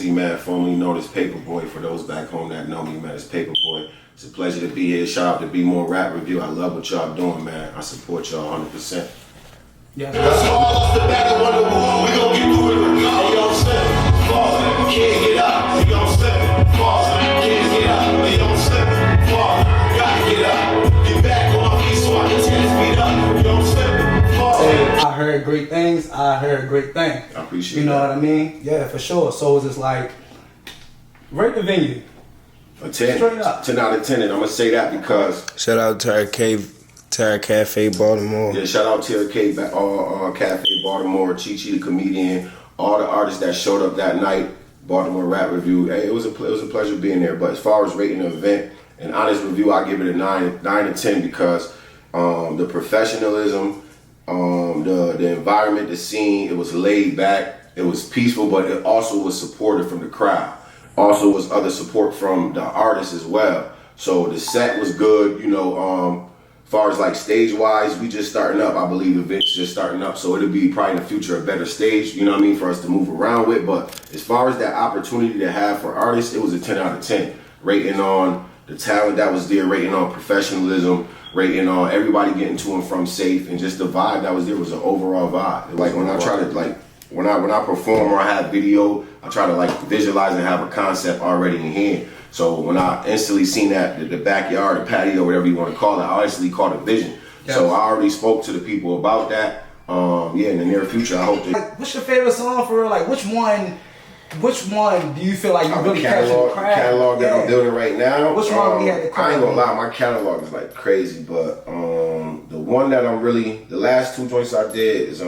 Man, formerly known as Paperboy. For those back home that know me, man, it's Paperboy. It's a pleasure to be here. Shout out to Bmore Wrap Review. I love what y'all doing, man. I support y'all 100%. Yeah. That's all off the back of the wall. We gon' get through it. You know what I'm saying? Fall, can't get up. You know what I'm saying? Fall, can't get up. You know what I'm saying? Fall, gotta get up. Get back on my feet so I can tear this beat up. You know what I'm saying? Fall. I heard great things. I appreciate You know that. what I mean? Yeah, for sure. So it's just like, rate the venue. A 10, Straight up. 10 out of 10, and I'm gonna say that because shout out to Terra Cafe Baltimore. Yeah, shout out to Cafe Baltimore, Chi the comedian, all the artists that showed up that night. Baltimore Rap Review. Hey, it was a pleasure being there. But as far as rating the event, an honest review, I give it a 9 to 10 because the professionalism, the environment, the scene, it was laid back, it was peaceful, but it also was supported from the crowd. Also was other support from the artists as well. So the set was good, you know. As far as like stage wise, we just starting up. I believe the event's just starting up, so it'll be probably in the future a better stage, you know what I mean, for us to move around with. But as far as that opportunity to have for artists, it was a 10 out of 10. Rating on the talent that was there, rating on professionalism, rating on everybody getting to and from safe, and just the vibe that was there was an overall vibe. Like when I try to when I perform or I have video, I try to like visualize and have a concept already in hand. So when I instantly seen that, the backyard, the patio, whatever you want to call it, I instantly caught a vision. Yes. So I already spoke to the people about that. Yeah, in the near future, I hope that. What's your favorite song for real? Like, which one do you feel like you really captured the crowd? Catalog that I'm building right now. Which one we had the crowd? I ain't gonna lie, my catalog is like crazy, but the one that I'm really, the last 2 joints I did is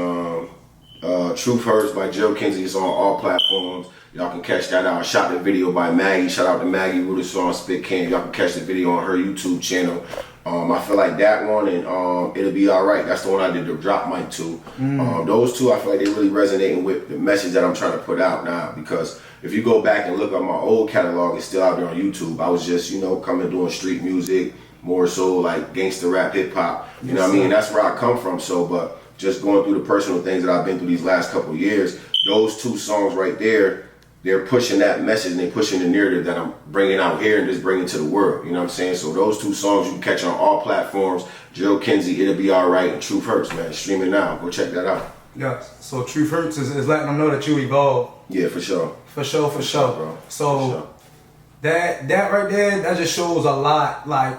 Truth Hurts by Gerald Kinsey. It's on all platforms. Y'all can catch that out. I shot the video by Maggie. Shout out to Maggie who the song Spit Can. Y'all can catch the video on her YouTube channel. I feel like that one and It'll Be Alright. That's the one I did the drop mic to. Those two, I feel like they really resonating with the message that I'm trying to put out now. Because if you go back and look at my old catalog, it's still out there on YouTube. I was just, you know, coming doing street music, more so like gangster rap, hip hop. You know what I mean? That's where I come from. So, but just going through the personal things that I've been through these last couple of years, those 2 songs right there, they're pushing that message and they're pushing the narrative that I'm bringing out here and just bringing to the world. You know what I'm saying? So those 2 songs you can catch on all platforms. Gerald Kinsey, It'll Be Alright, and Truth Hurts, man. Stream it now. Go check that out. Yeah. So Truth Hurts is letting them know that you evolved. Yeah, for sure. For sure, bro. So for sure. that right there, that just shows a lot. Like,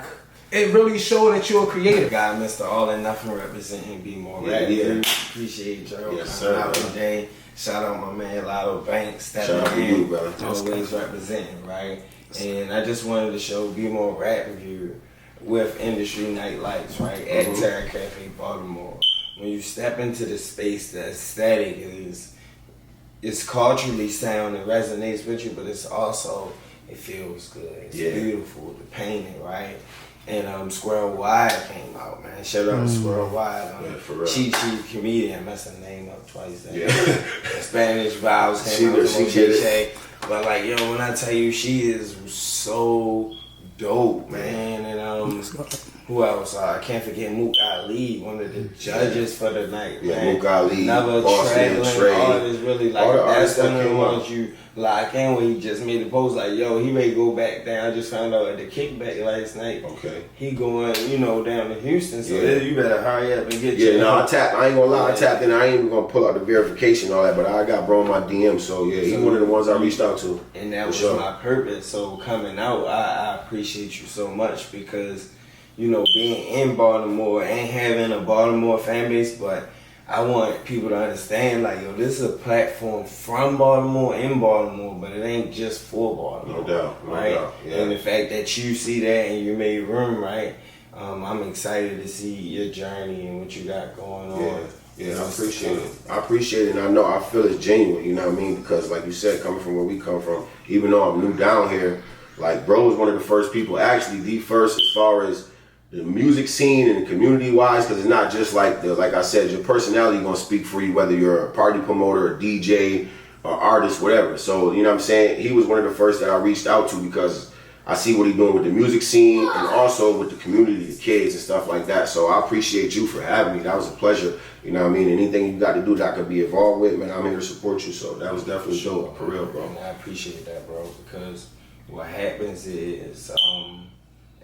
it really showed that you're a creative. Guy, Mr. All and Nothing representing Bmore Wrap. Yeah. Appreciate Gerald Yes, coming sir, out bro. today. Shout out my man Lotto Bankz. Shout out to you, brother. Always representing, right? And I just wanted to show Bmore Wrap Review with Industry Night Lights, right? At Terra Cafe Baltimore. When you step into the space, the aesthetic it's culturally sound and resonates with you, but it's also, it feels good. It's beautiful, the painting, right? And Squirrel Wide came out, man. Shout out to Squirrel Wide. For real. Chi comedian, I messed her name up twice there. Yeah. Spanish vibes came out from Shay. But like, yo, when I tell you, she is so dope, man. And who else? I can't forget Mook Ali, one of the judges for the night. Yeah, man. Mook Ali, Another traveling artist, really like that's one of the ones you lock in when he just made the post like, yo, he may go back down. I just found out at the kickback last night. Okay. He going, you know, down to Houston, so you better hurry up and get I ain't gonna lie, I tapped in. I ain't even gonna pull out the verification and all that, but I got bro in my DM, so yeah, he's one of the ones I reached out to. And that was my purpose. So coming out, I appreciate you so much because, you know, being in Baltimore and having a Baltimore fan base, but I want people to understand, like, yo, this is a platform from Baltimore, in Baltimore, but it ain't just for Baltimore. No doubt, right? Yeah. And the fact that you see that and you made room, right? I'm excited to see your journey and what you got going on. Yeah, I appreciate it. I appreciate it, and I know, I feel it's genuine, you know what I mean? Because like you said, coming from where we come from, even though I'm new down here, like, bro was one of the first people, actually the first as far as the music scene and community wise, because it's not just like like I said, your personality gonna speak for you, whether you're a party promoter, a DJ, or artist, whatever. So, you know what I'm saying? He was one of the first that I reached out to because I see what he's doing with the music scene and also with the community, the kids and stuff like that. So I appreciate you for having me. That was a pleasure. You know what I mean? Anything you got to do that I could be involved with, man, I'm here to support you. So that was definitely dope, for real, bro. And I appreciate that, bro, because what happens is,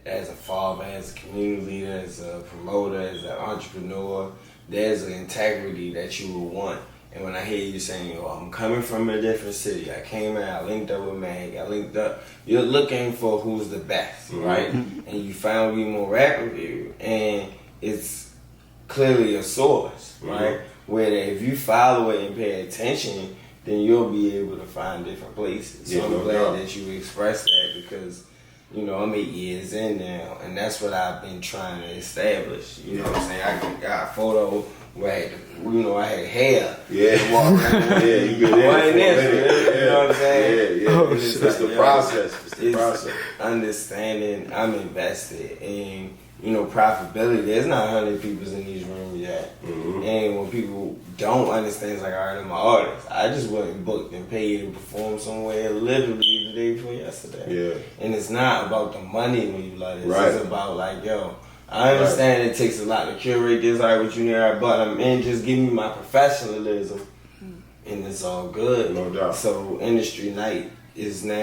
as a father, as a community leader, as a promoter, as an entrepreneur, there's an integrity that you will want. And when I hear you saying, "Oh, I'm coming from a different city. I came in, I linked up with Mag, I linked up," you're looking for who's the best, right? And you found Bmore Wrap Review, and it's clearly a source, right? Where if you follow it and pay attention, then you'll be able to find different places. So I'm glad that you expressed that, because you know, I'm 8 years in now, and that's what I've been trying to establish. You know what I'm saying? I got a photo where I had, I had hair. Yeah. Walk around. Yeah, you been there. You know what I'm saying? Yeah. Oh, It's shit. the process. It's the process. Understanding I'm invested in, profitability. There's not 100 people in these rooms yet. And when people don't understand, it's like, all right, I'm an artist. I just went and booked and paid and performed somewhere literally the day before yesterday. Yeah. And it's not about the money when you love it. Right. It's about like, yo, I understand it takes a lot to curate this, all right, what you need, but I'm in, just give me my professionalism, and it's all good. No doubt. So Industry Night is now,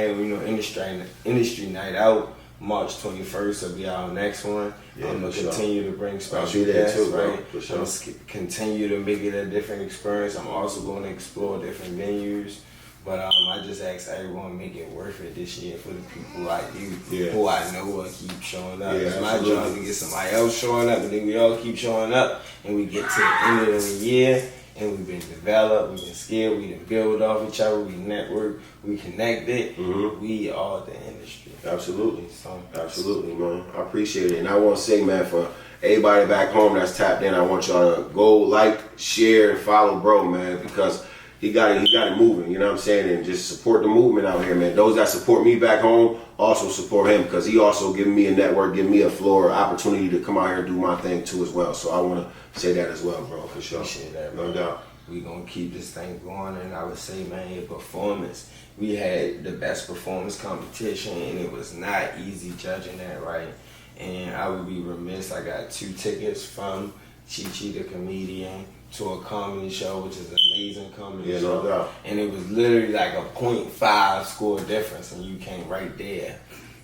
Industry Night out. March 21st will be our next one. Yeah, I'm gonna for sure. continue to bring I'll special be there guests, too, bro, right? for sure. I'm gonna continue to make it a different experience. I'm also going to explore different venues. But I just ask everyone to make it worth it this year for the people like you, who I know will keep showing up. Yeah, It's my absolutely. job to get somebody else showing up, and then we all keep showing up, and we get to the end of the year, and we've been developed, we've been skilled, we done build off each other, we network, we connected. We are the industry. Absolutely. So, Absolutely, man. I appreciate it. And I want to say, man, for everybody back home that's tapped in, I want y'all to go like, share, and follow bro, man, because he got it moving, you know what I'm saying? And just support the movement out here, man. Those that support me back home also support him, because he also giving me a network, giving me a floor, opportunity to come out here and do my thing too as well. So I want to say that as well, bro, for sure. Appreciate that, bro. No doubt. We gonna keep this thing going, and I would say, man, your performance. We had the best performance competition, and it was not easy judging that, right? And I would be remiss. I got 2 tickets from Chi the comedian to a comedy show, which is an amazing comedy show. No doubt. And it was literally like a 0.5 score difference, and you came right there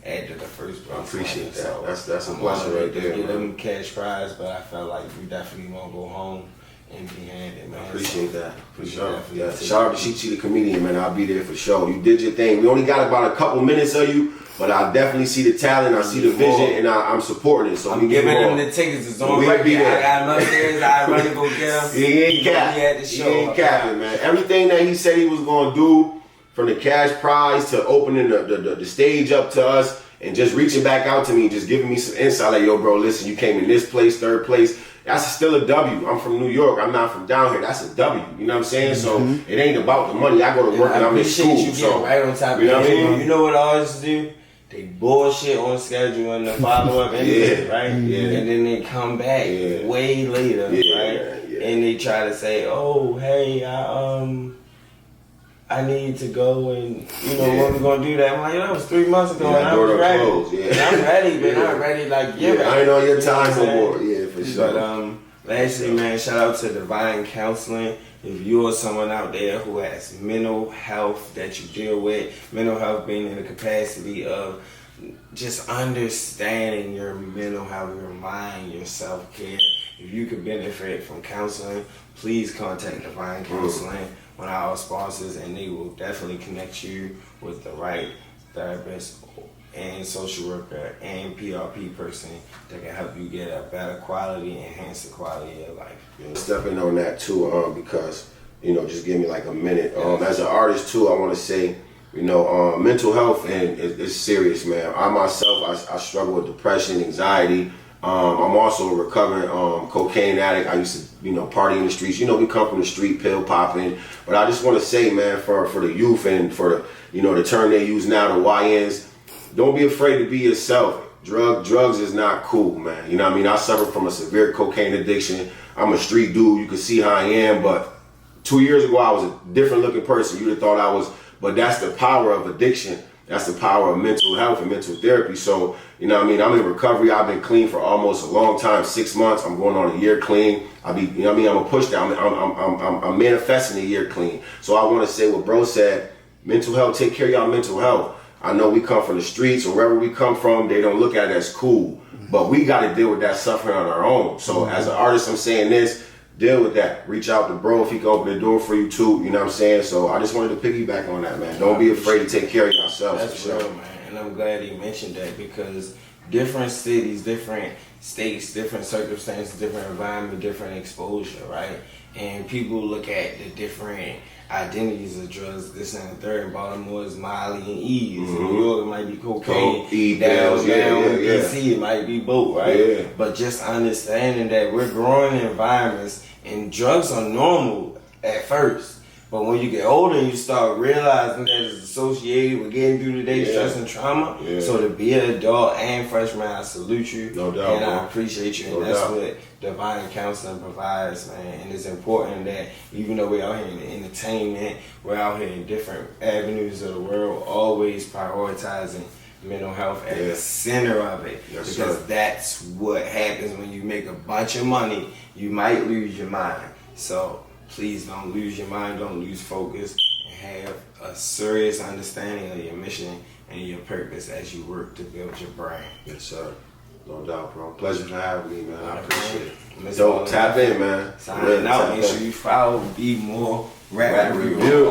after the first place. I appreciate that. So That's a I'm blessing honored right to there, get man. them cash prize, but I felt like we definitely won't go home empty-handed, man. Appreciate that, for sure. definitely Yeah. take Shout out to Chi the comedian, man. I'll be there for sure. You did your thing. We only got about a couple minutes of you, but I definitely see the talent, I see the vision, and I'm supporting it. So I'm we giving get them more. the tickets. It's on We'll right be there. there. I got them upstairs. I run to go get them. He ain't capping. He ain't capping, man. Everything that he said he was gonna do, from the cash prize to opening the stage up to us and just reaching back out to me, just giving me some insight, like, yo, bro, listen, you came in this place, 3rd place. That's still a W. I'm from New York. I'm not from down here. That's a W. You know what I'm saying? So it ain't about the money. I go to work and I'm in school. You So right on top of you know what I it. mean? You know what artists do? They bullshit on schedule and the follow up anything, Yeah, right? yeah. And then they come back Yeah. way later, Yeah, right? yeah. And they try to say, "Oh, hey, I need to go and when we gonna do that." I'm like, that was 3 months ago, Yeah, and I'm door ready. closed, yeah. And I'm ready, but Yeah. I'm ready. Like, I ain't on your time no more. Yeah, for sure. But lastly, man, shout out to Divine Counseling. If you are someone out there who has mental health that you deal with, mental health being in the capacity of just understanding your mental health, your mind, your self-care. If you could benefit from counseling, please contact Divine Counseling, one of our sponsors, and they will definitely connect you with the right therapist and social worker and PRP person that can help you get a better quality, enhance the quality of your life. Stepping on that too, because just give me like a minute. As an artist too, I want to say, mental health and it's serious, man. I myself, I struggle with depression, anxiety. I'm also a recovering cocaine addict. I used to, party in the streets. We come from the street, pill popping. But I just want to say, man, for the youth and for the term they use now, the YNs, don't be afraid to be yourself. Drugs is not cool, man. You know what I mean? I suffer from a severe cocaine addiction. I'm a street dude. You can see how I am. But 2 years ago, I was a different looking person. You'd have thought I was. But that's the power of addiction. That's the power of mental health and mental therapy. So, you know what I mean? I'm in recovery. I've been clean for almost a long time, 6 months. I'm going on a year clean. You know what I mean? I'm a push down. I'm manifesting a year clean. So I want to say what bro said, mental health, take care of y'all mental health. I know we come from the streets or wherever we come from, they don't look at it as cool. But we got to deal with that suffering on our own. So as an artist, I'm saying this, deal with that. Reach out to bro if he can open the door for you too. You know what I'm saying? So I just wanted to piggyback on that, man. Don't be afraid to take care of yourselves. That's real, man. And I'm glad he mentioned that because different cities, different states, different circumstances, different environment, different exposure, right? And people look at the different identities of drugs. This and the third. In Baltimore is Molly and E. In New York, it might be cocaine. Down in DC, it might be both, right? Yeah. But just understanding that we're growing in environments and drugs are normal at first. But when you get older and you start realizing that it's associated with getting through the day, stress and trauma. Yeah. So to be an adult and freshman, I salute you. No doubt, and bro. I appreciate you. And that's what Divine Counseling provides, man. And it's important that even though we're out here in the entertainment, we're out here in different avenues of the world, always prioritizing mental health at the center of it. Yes, because sir. that's what happens when you make a bunch of money. You might lose your mind. So please don't lose your mind, don't lose focus, and have a serious understanding of your mission and your purpose as you work to build your brand. Yes, sir. No doubt, bro. Pleasure to have me, man. I appreciate it. Dope. Tap in, man. Signing out. Make sure you follow Bmore Wrap Review.